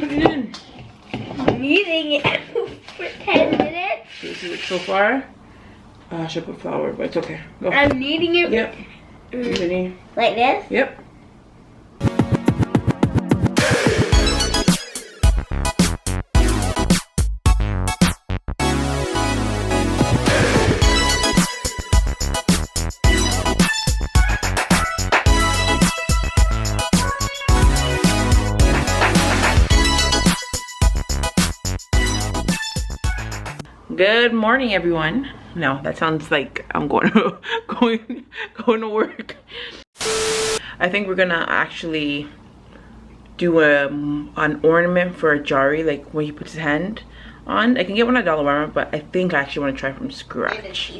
in, put it in. I'm eating it for 10 minutes. This is it so far. I should put flour, but it's okay. Go. I'm kneading it. Yep. Like this? Yep. Good morning, everyone. No, that sounds like I'm going to going to work. I think we're gonna actually do an ornament for a Jari, like when he puts his hand on. I can get one at Dollarama, but I think I actually want to try from scratch.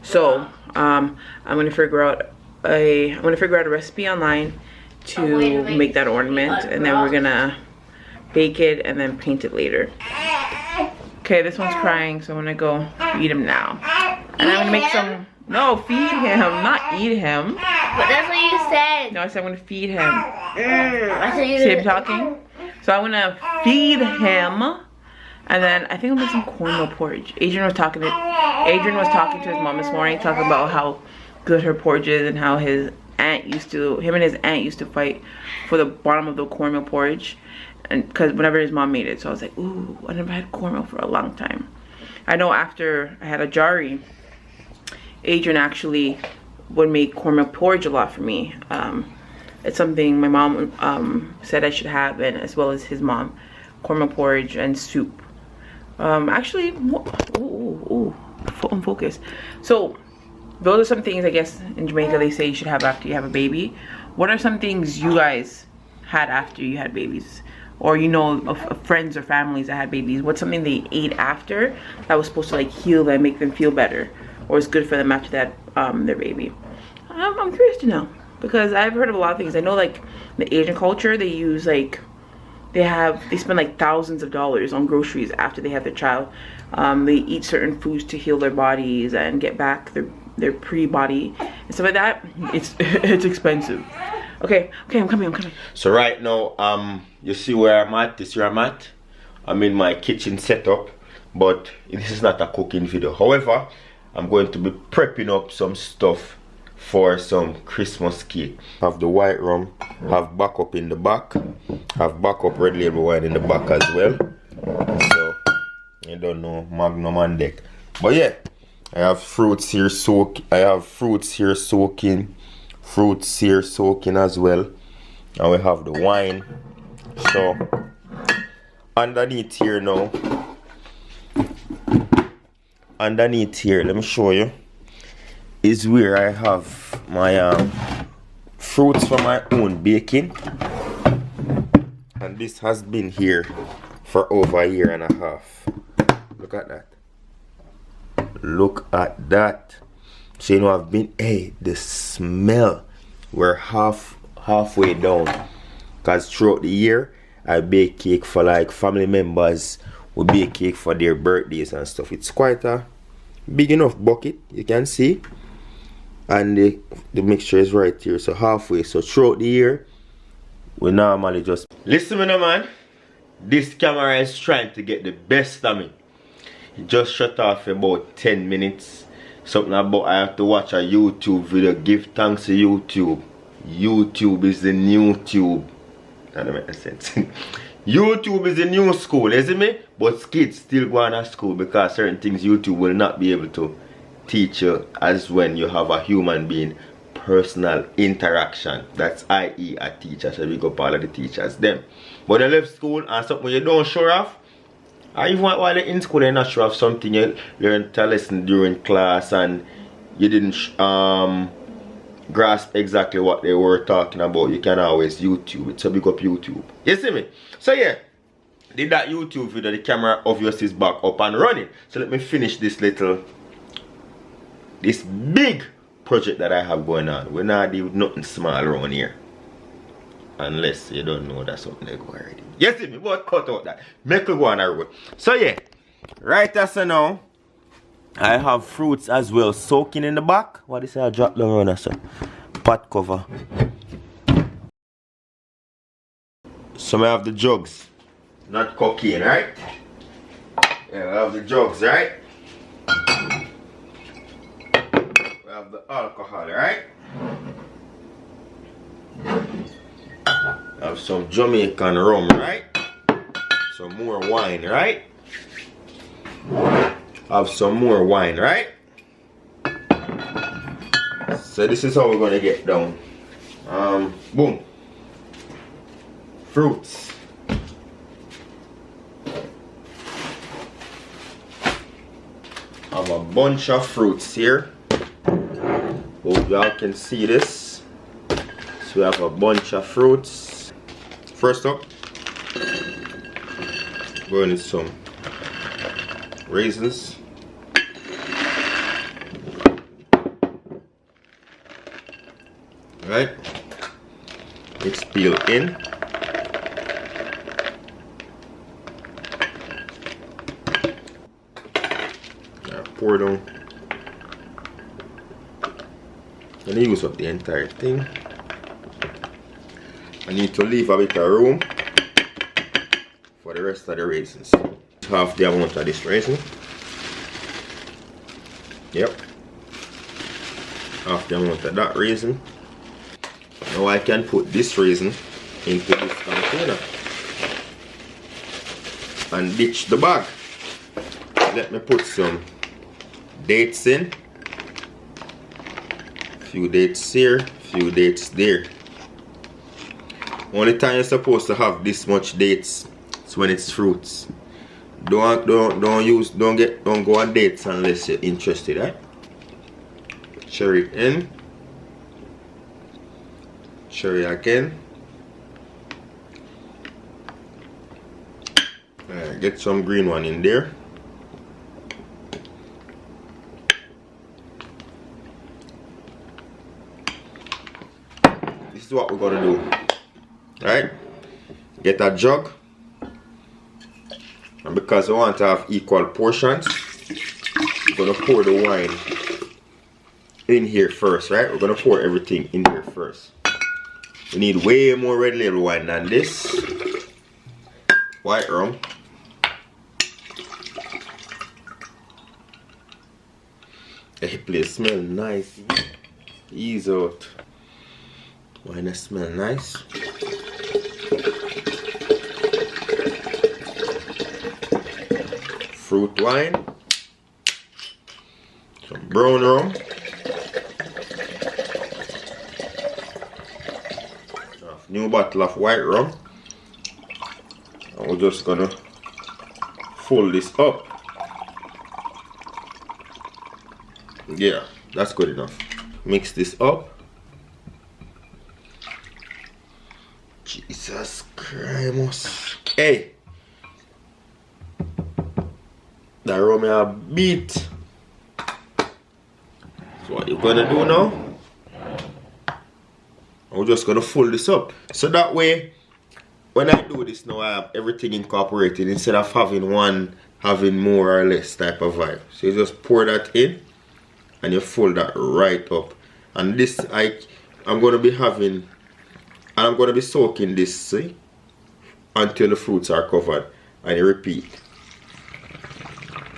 So I'm gonna figure out a recipe online to make that ornament, and then we're gonna bake it and then paint it later. Okay, this one's crying, so I'm gonna go feed him now. And I'm gonna make some, no, feed him, not eat him. But that's what you said. No, I said I'm gonna feed him. I said you See him talking? So I'm gonna feed him, and then I think I'll make some cornmeal porridge. Adrian was talking to his mom this morning, talking about how good her porridge is and how him and his aunt used to fight for the bottom of the cornmeal porridge. And because whenever his mom made it, so I was like, ooh, I never had cornmeal for a long time. I know after I had a Jari, Adrian actually would make cornmeal porridge a lot for me. It's something my mom said I should have, and as well as his mom, cornmeal porridge and soup. Actually, ooh, focus. So those are some things I guess in Jamaica they say you should have after you have a baby. What are some things you guys had after you had babies? Or you know of friends or families that had babies? What's something they ate after that was supposed to like heal them, make them feel better, or is good for them after that their baby? I'm curious to know, because I've heard of a lot of things. I know like the Asian culture, they use like they spend like thousands of dollars on groceries after they have their child. They eat certain foods to heal their bodies and get back their pre-body and stuff like that. It's expensive. Okay, I'm coming. So right now, you see where I'm at, this is where I'm at. I'm in my kitchen setup, but this is not a cooking video. However, I'm going to be prepping up some stuff for some Christmas cake. Have the white rum, have backup in the back, have backup red label wine in the back as well. So, I don't know, Magnum on deck. But yeah, I have fruits here soaking, as well, and we have the wine. So underneath here now, let me show you, is where I have my fruits for my own baking, and this has been here for over a year and a half. Look at that. So you know, I've been, the smell, we're halfway down, because throughout the year I bake cake for like family members. We bake cake for their birthdays and stuff. It's quite a big enough bucket, you can see, and the mixture is right here. So halfway, so throughout the year we normally just listen to me now, man. This camera is trying to get the best of me. It just shut off for about 10 minutes. Something about I have to watch a YouTube video. Give thanks to YouTube. YouTube is the new tube. That don't make sense. YouTube is the new school, isn't it? But kids still go on to school, because certain things YouTube will not be able to teach you as when you have a human being personal interaction. That's i.e. a teacher. So we go all of the teachers them. But they left school and something you don't show off. Or even while you're in school, you're not sure of something you learned a lesson during class and you didn't grasp exactly what they were talking about. You can always YouTube it. So big up YouTube. You see me? So yeah, did that YouTube video. The camera obviously is back up and running. So let me finish this big project that I have going on. We're not doing nothing small around here. Unless you don't know that's something they go already. You see me? But cut out that. Make it go on a road. So yeah, right as so now, I have fruits as well soaking in the back. What is I drop down on so pot cover. So I have the jugs not cocaine, right? Yeah, we have the drugs, right? We have the alcohol, right? We have some Jamaican rum, right? Some more wine, right? Have some more wine, right? So this is how we're gonna get down. Boom. Fruits. I have a bunch of fruits here. Hope y'all can see this. So we have a bunch of fruits. First up, we're gonna need some raisins. Right? It's peeled in. Pour down. I'm gonna use up the entire thing. I need to leave a bit of room for the rest of the raisins. Half the amount of this raisin. Yep. Half the amount of that raisin. Now I can put this raisin into this container and ditch the bag. Let me put some dates in. Few dates here, few dates there. Only time you're supposed to have this much dates is when it's fruits. Don't go on dates unless you're interested, right? Cherry in. Cherry again. Get some green one in there. This is what we're gonna do. Right? Get a jug. And because we want to have equal portions, we're gonna pour the wine in here first, right? We're gonna pour everything in here first. We need way more red label wine than this. White rum. Hey, please smell nice. Ease out. Wine that smell nice. Fruit wine. Some brown rum. New bottle of white rum. And we're just gonna fold this up. Yeah, that's good enough. Mix this up. Jesus Christ. Hey! That rum a beat. So what you gonna do now? I'm just gonna fold this up. So that way, when I do this now, I have everything incorporated instead of having one having more or less type of vibe. So you just pour that in and you fold that right up. And this I'm gonna be having, and I'm gonna be soaking this, see, until the fruits are covered, and you repeat.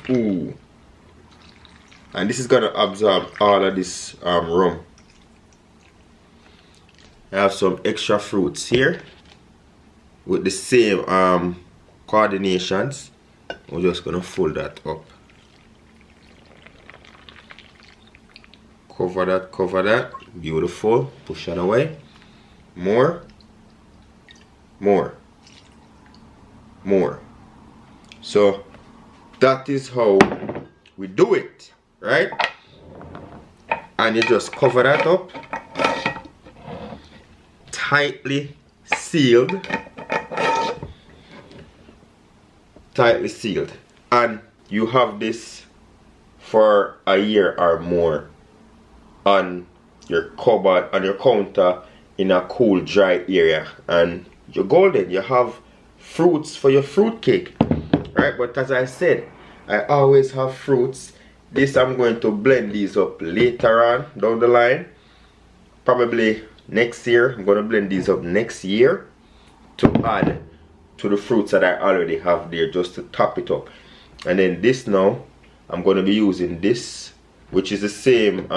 Ooh. And this is gonna absorb all of this rum. I have some extra fruits here with the same coordinations. We're just gonna fold that up. Cover that. Beautiful. Push that away. More. So that is how we do it, right? And you just cover that up. Tightly sealed, and you have this for a year or more on your cupboard, on your counter, in a cool, dry area, and you're golden. You have fruits for your fruit cake, right? But as I said, I always have fruits. This I'm going to blend these up later on down the line, probably next year. I'm gonna blend these up next year to add to the fruits that I already have there just to top it up. And then this now, I'm going to be using this, which is the same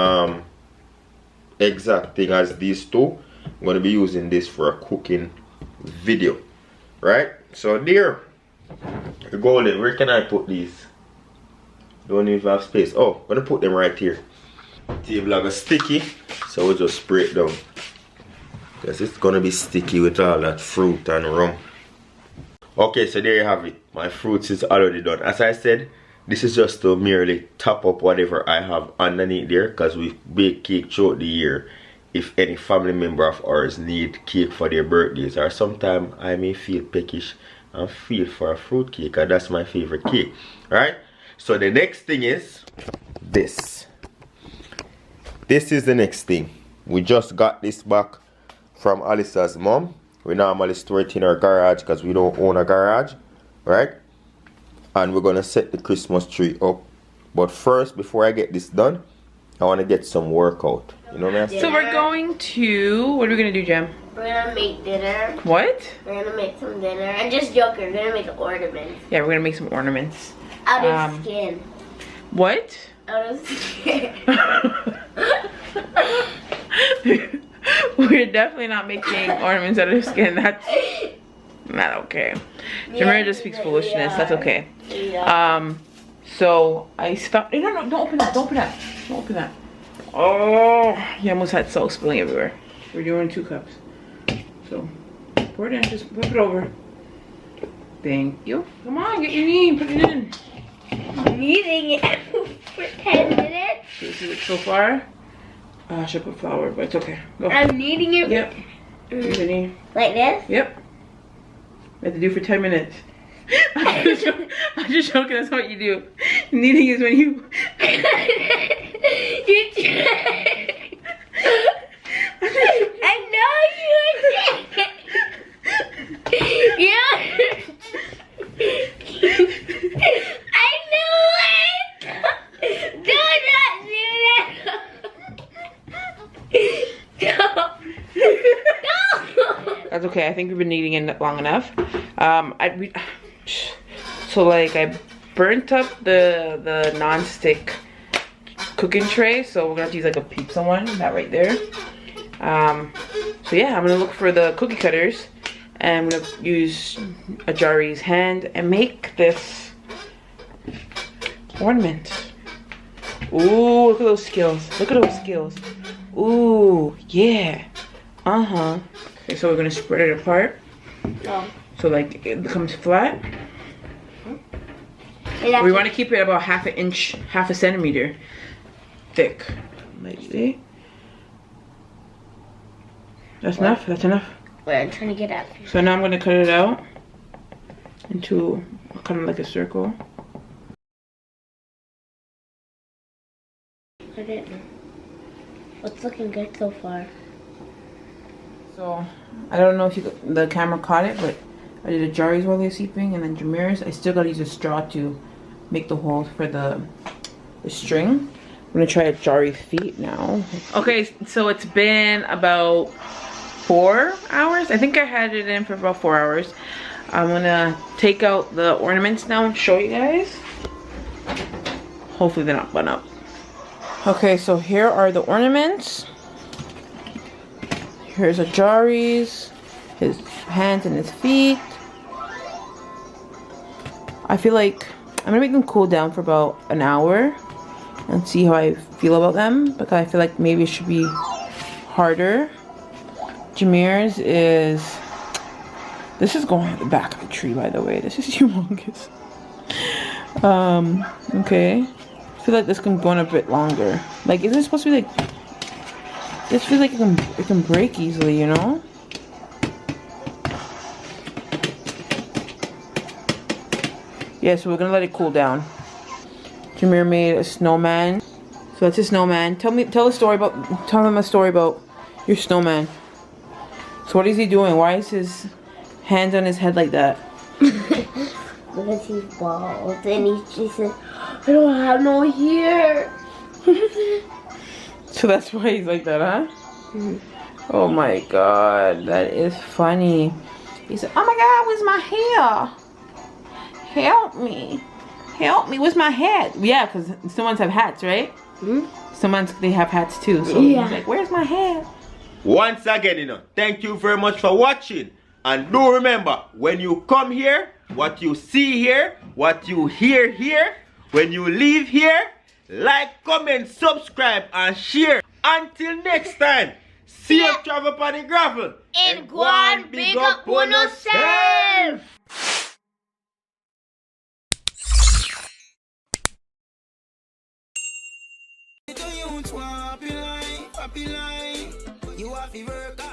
exact thing as these two. I'm going to be using this for a cooking video, right? So there, golden, where can I put these? Don't even have space. Oh, I'm going to put them right here. Table like a sticky, so we'll just spray it down. Because it's going to be sticky with all that fruit and rum. Okay, so there you have it. My fruits is already done. As I said, this is just to merely top up whatever I have underneath there, because we bake cake throughout the year. If any family member of ours need cake for their birthdays, or sometime I may feel peckish and feel for a fruit cake, and that's my favorite cake. Alright, so the next thing is this. This is the next thing. We just got this back from Alyssa's mom. We normally store it in our garage because we don't own a garage, right? And we're gonna set the Christmas tree up. But first, before I get this done, I want to get some workout. You know what I'm saying? So we're going to, what are we gonna do, Jem? We're gonna make dinner. What? We're gonna make some dinner. And just joking, we're gonna make ornaments. Yeah, we're gonna make some ornaments. Out of skin. What? Out of skin. We're definitely not making ornaments out of skin. That's not okay. Jamira just speaks foolishness. That's okay. Yeah. So I stopped. No, don't open that. Don't open that. Don't open that. Oh, you almost had salt spilling everywhere. We're doing 2 cups. So pour it in. Just flip it over. Thank you. Come on, get your knee. Put it in. I'm eating it for 10 minutes. So you see it so far? I should put flour, but it's okay. Go. I'm kneading it. Yep. Use your knee. Like this? Yep. We have to do for 10 minutes. I'm just joking, that's what you do. Kneading is when you... You I know you did. Yeah. I knew it. Do not do that. No. That's okay, I think we've been kneading it long enough. So like I burnt up the non-stick cooking tray, so we're gonna have to use like a pizza one, that right there. So yeah, I'm gonna look for the cookie cutters and I'm gonna use a Jari's hand and make this ornament. Ooh, look at those skills. Look at those skills. Ooh, yeah. Uh-huh. Okay, so we're gonna spread it apart. Oh. So like it becomes flat. We want to keep it about half a centimeter thick. Lightly. That's enough? That's enough? Wait, I'm trying to get out. So now I'm going to cut it out into kind of like a circle. I didn't know. What's looking good so far? So I don't know if the camera caught it, but I did a Jari's while they were sleeping, and then Jamir's. I still gotta use a straw to make the holes for the string. I'm gonna try a Jari's feet now. Okay, so it's been about 4 hours. I think I had it in for about 4 hours. I'm gonna take out the ornaments now and show you guys. Hopefully they're not bun up. Okay, so here are the ornaments. Here's a Jari's, his hands and his feet. I feel like I'm gonna make them cool down for about an hour and see how I feel about them, because I feel like maybe it should be harder. Jamir's is, this is going at the back of the tree, by the way. This is humongous. Okay. I feel like this can go on a bit longer. Like, is this supposed to be like, this feels like it can break easily, you know? Yeah, so we're gonna let it cool down. Jamir made a snowman. So that's a snowman. Tell them a story about your snowman. So what is he doing? Why is his hands on his head like that? Because he's bald and he said, I don't have no hair. So that's why he's like that, huh? Oh my god, that is funny. He said, oh my God, where's my hair? Help me. Help me, where's my hat? Yeah, because someone's have hats, right? Someone's, they have hats too. So he's like, where's my hat? Once again, you know, thank you very much for watching. And do remember, when you come here, what you see here, what you hear here, when you leave here, like, comment, subscribe, and share. Until next time, safe travel on the gravel. And go on, big up on yourself. You have to work